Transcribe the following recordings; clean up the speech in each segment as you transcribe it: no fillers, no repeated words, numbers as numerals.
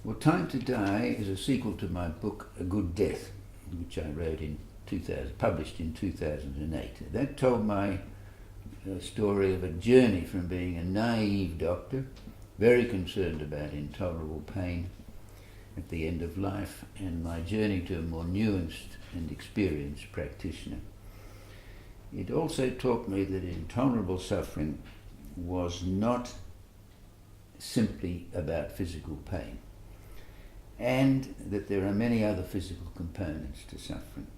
Well, Time to Die is a sequel to my book A Good Death, which I wrote in 2000, published in 2008. That told my story of a journey from being a naive doctor, very concerned about intolerable pain at the end of life, and my journey to a more nuanced and experienced practitioner. It also taught me that intolerable suffering was not simply about physical pain, and that there are many other physical components to suffering,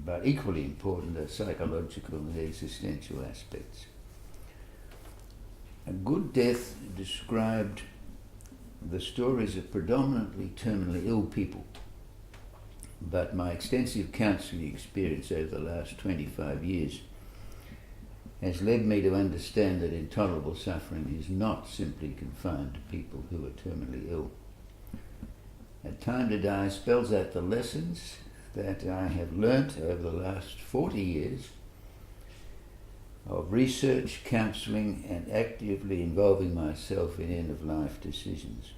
but equally important are psychological and existential aspects. A Good Death described the stories of predominantly terminally ill people, but my extensive counselling experience over the last 25 years has led me to understand that intolerable suffering is not simply confined to people who are terminally ill. A Time to Die spells out the lessons that I have learnt over the last 40 years of research, counselling, and actively involving myself in end-of-life decisions.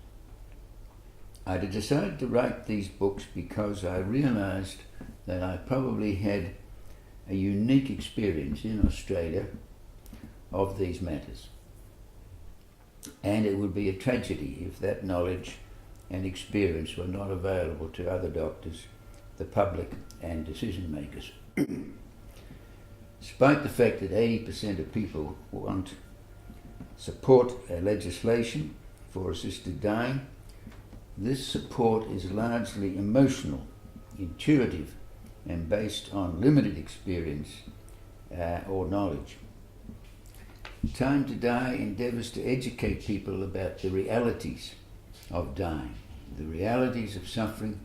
I decided to write these books because I realised that I probably had a unique experience in Australia of these matters, and it would be a tragedy if that knowledge and experience were not available to other doctors, the public, and decision makers. Despite the fact that 80% of people support legislation for assisted dying, this support is largely emotional, intuitive, and based on limited experience or knowledge. Time to Die endeavours to educate people about the realities of dying, the realities of suffering,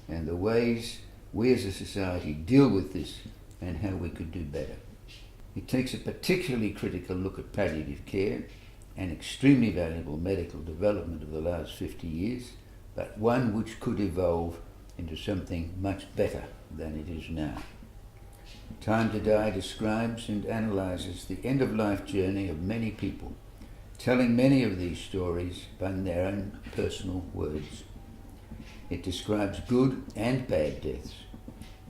and the ways we as a society deal with this and how we could do better. It takes a particularly critical look at palliative care, an extremely valuable medical development of the last 50 years, but one which could evolve into something much better than it is now. Time to Die describes and analyses the end-of-life journey of many people, telling many of these stories in their own personal words. It describes good and bad deaths,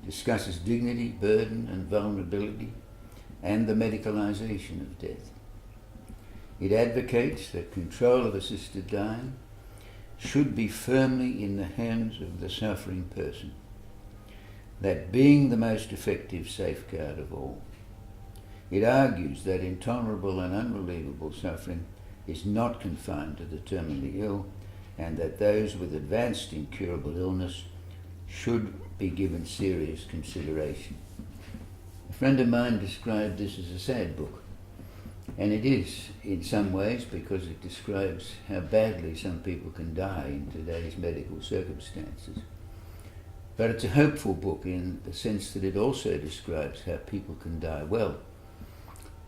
discusses dignity, burden, and vulnerability, and the medicalisation of death. It advocates that control of assisted dying should be firmly in the hands of the suffering person, that being the most effective safeguard of all. It argues that intolerable and unbelievable suffering is not confined to the terminally ill, and that those with advanced incurable illness should be given serious consideration. A friend of mine described this as a sad book, and it is in some ways, because it describes how badly some people can die in today's medical circumstances. But it's a hopeful book in the sense that it also describes how people can die well,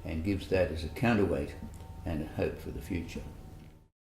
and gives that as a counterweight and a hope for the future.